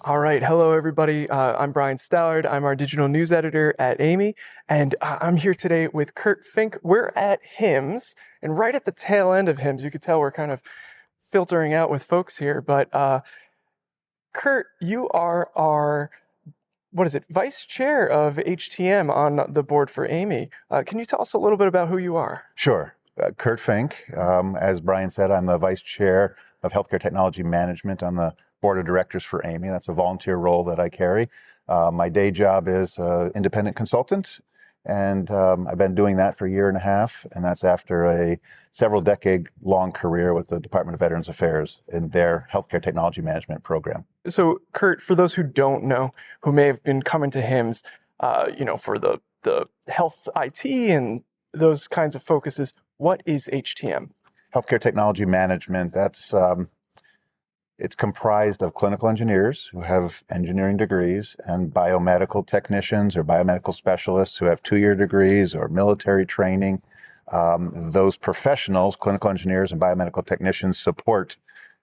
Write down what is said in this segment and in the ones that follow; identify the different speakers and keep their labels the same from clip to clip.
Speaker 1: All right. Hello, everybody. I'm Brian Stallard. I'm our digital news editor at AAMI, and I'm here today with Kurt Finke. We're at HIMSS, and right at the tail end of HIMSS, you could tell we're kind of filtering out with folks here, but Kurt, you are our, vice chair of HTM on the board for AAMI. Can you tell us a little bit about who you are?
Speaker 2: Sure. Kurt Finke. As Brian said, I'm the vice chair of healthcare technology management on the board of directors for AAMI. That's a volunteer role that I carry. My day job is independent consultant, and I've been doing that for a year and a half, and that's after a several decade long career with the Department of Veterans Affairs in their healthcare technology management program.
Speaker 1: So, Kurt, for those who don't know, who may have been coming to HIMSS, for the health IT and those kinds of focuses, what is HTM?
Speaker 2: Healthcare technology management, it's comprised of clinical engineers who have engineering degrees and biomedical technicians or biomedical specialists who have 2-year degrees or military training. Those professionals, clinical engineers and biomedical technicians, support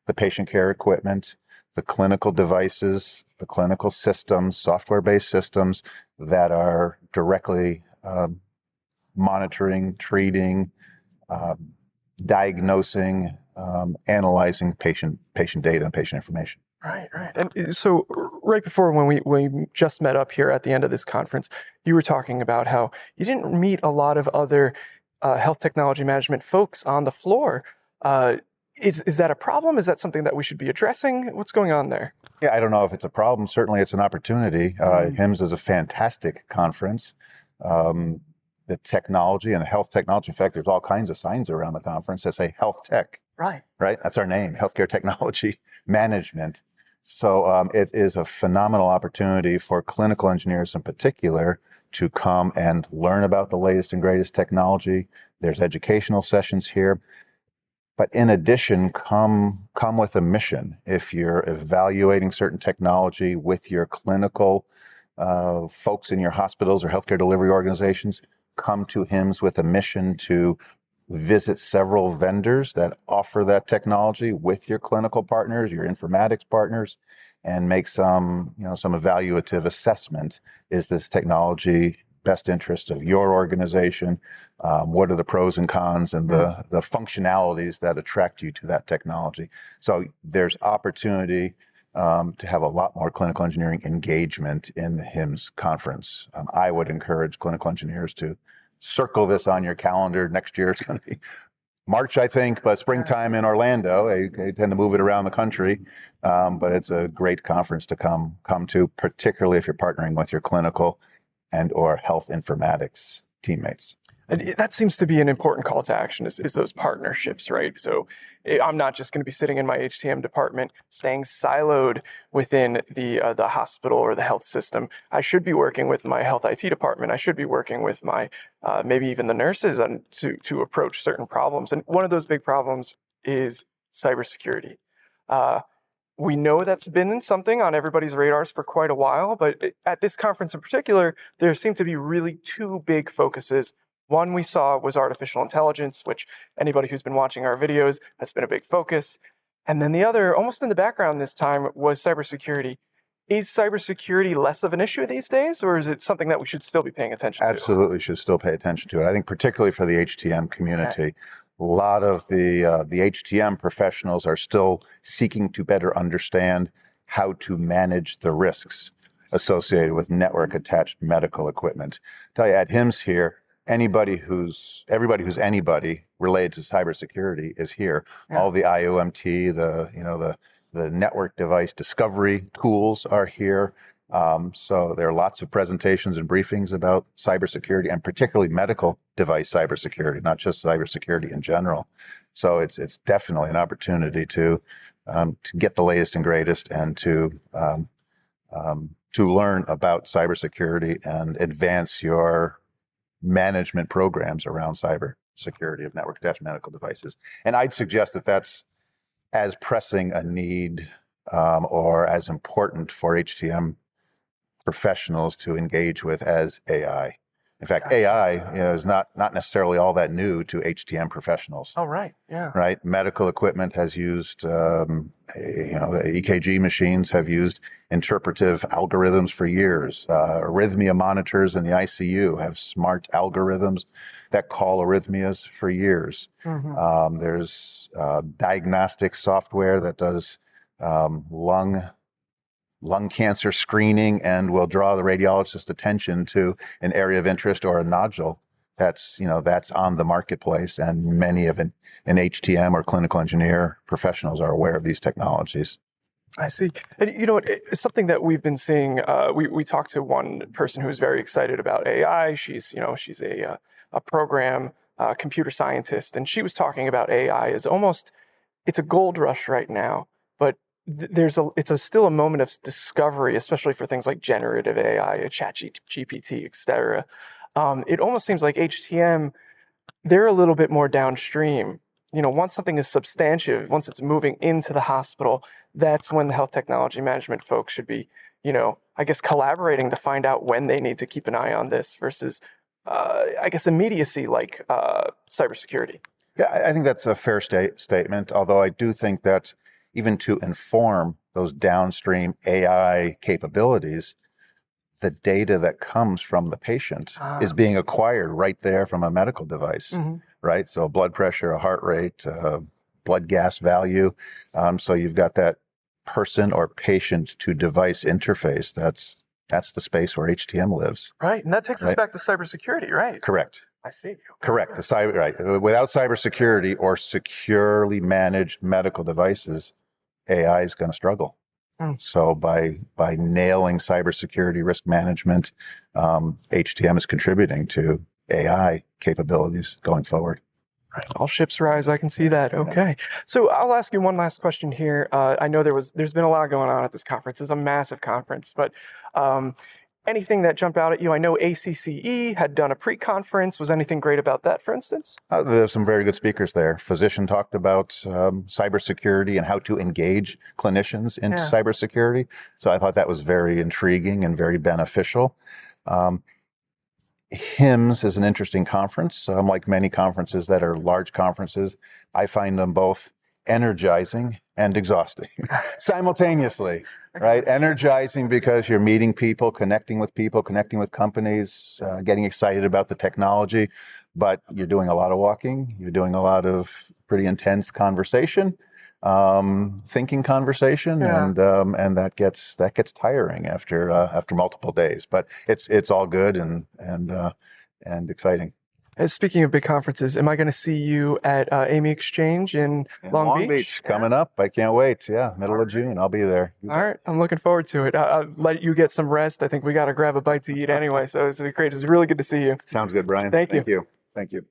Speaker 2: the patient care equipment, the clinical devices, the clinical systems, software-based systems that are directly monitoring, treating, diagnosing, analyzing patient data and patient information.
Speaker 1: Right. And so right before when we just met up here at the end of this conference, you were talking about how you didn't meet a lot of other health technology management folks on the floor. Is that a problem? Is that something that we should be addressing? What's going on there?
Speaker 2: Yeah, I don't know if it's a problem. Certainly it's an opportunity. HIMSS is a fantastic conference. The technology and the health technology, in fact, there's all kinds of signs around the conference that say health tech.
Speaker 1: Right.
Speaker 2: That's our name, healthcare technology management. So it is a phenomenal opportunity for clinical engineers in particular to come and learn about the latest and greatest technology. There's educational sessions here. But in addition, come with a mission. If you're evaluating certain technology with your clinical folks in your hospitals or healthcare delivery organizations, come to HIMSS with a mission to visit several vendors that offer that technology with your clinical partners, your informatics partners, and make some evaluative assessment. Is this technology best interest of your organization? What are the pros and cons and the functionalities that attract you to that technology? So there's opportunity to have a lot more clinical engineering engagement in the HIMSS conference. I would encourage clinical engineers to circle this on your calendar. Next year it's going to be March, I think, but springtime in Orlando. They tend to move it around the country, but it's a great conference to come to, particularly if you're partnering with your clinical and or health informatics teammates.
Speaker 1: And that seems to be an important call to action is those partnerships, right? So I'm not just going to be sitting in my HTM department, staying siloed within the hospital or the health system. I should be working with my health IT department. I should be working with my maybe even the nurses to approach certain problems. And one of those big problems is cybersecurity. We know that's been something on everybody's radars for quite a while, but at this conference in particular, there seem to be really two big focuses. One we saw was artificial intelligence, which anybody who's been watching our videos, that's been a big focus. And then the other, almost in the background this time, was cybersecurity. Is cybersecurity less of an issue these days, or is it something that we should still be paying attention to?
Speaker 2: Absolutely should still pay attention to it. I think particularly for the HTM community. Okay. A lot of the HTM professionals are still seeking to better understand how to manage the risks associated with network-attached medical equipment. I'll tell you, at HIMSS here, everybody who's anybody related to cybersecurity is here. Yeah. All the IOMT, the network device discovery tools are here. So there are lots of presentations and briefings about cybersecurity, and particularly medical device cybersecurity, not just cybersecurity in general. So it's definitely an opportunity to get the latest and greatest and to learn about cybersecurity and advance your management programs around cybersecurity of network-attached medical devices. And I'd suggest that that's as pressing a need or as important for HTM professionals to engage with as AI. In fact, AI is not necessarily all that new to HTM professionals.
Speaker 1: Oh, right. Yeah.
Speaker 2: Right. Medical equipment has used, EKG machines have used interpretive algorithms for years. Arrhythmia monitors in the ICU have smart algorithms that call arrhythmias for years.
Speaker 1: Mm-hmm.
Speaker 2: There's diagnostic software that does lung cancer screening and will draw the radiologist's attention to an area of interest or a nodule that's on the marketplace, and many of an HTM or clinical engineer professionals are aware of these technologies.
Speaker 1: I see. And it's something that we've been seeing. We talked to one person who's very excited about AI. She's a program computer scientist, and she was talking about AI as it's a gold rush right now, but it's still a moment of discovery, especially for things like generative AI, ChatGPT, et cetera. It almost seems like HTM, they're a little bit more downstream. Once something is substantive, once it's moving into the hospital, that's when the health technology management folks should be, I guess, collaborating to find out when they need to keep an eye on this versus, immediacy like cybersecurity.
Speaker 2: Yeah, I think that's a fair statement, although I do think that even to inform those downstream AI capabilities, the data that comes from the patient is being acquired right there from a medical device, right? So blood pressure, a heart rate, blood gas value. So you've got that person or patient to device interface. That's the space where HTM lives.
Speaker 1: Right, and that takes us back to cybersecurity, right?
Speaker 2: Correct.
Speaker 1: I see. Okay.
Speaker 2: Correct. Without cybersecurity or securely managed medical devices, AI is going to struggle. So by nailing cybersecurity risk management, HTM is contributing to AI capabilities going forward.
Speaker 1: Right. All ships rise. I can see that. Okay. So I'll ask you one last question here. I know there's been a lot going on at this conference. It's a massive conference, but anything that jumped out at you? I know ACCE had done a pre-conference. Was anything great about that, for instance?
Speaker 2: There's some very good speakers there. Physician talked about cybersecurity and how to engage clinicians in cybersecurity. So I thought that was very intriguing and very beneficial. HIMSS is an interesting conference. Like many conferences that are large conferences, I find them both energizing and exhausting simultaneously, right? Energizing because you're meeting people, connecting with companies, getting excited about the technology, but you're doing a lot of walking, you're doing a lot of pretty intense conversation, thinking conversation, and that gets tiring after multiple days. But it's all good and exciting.
Speaker 1: And speaking of big conferences, am I going to see you at AAMI Exchange in Long Beach?
Speaker 2: Coming up. I can't wait. Yeah, middle of June. I'll be there.
Speaker 1: All right. I'm looking forward to it. I'll let you get some rest. I think we got to grab a bite to eat anyway. So it's great. It's really good to see you.
Speaker 2: Sounds good, Brian.
Speaker 1: Thank you.
Speaker 2: Thank you.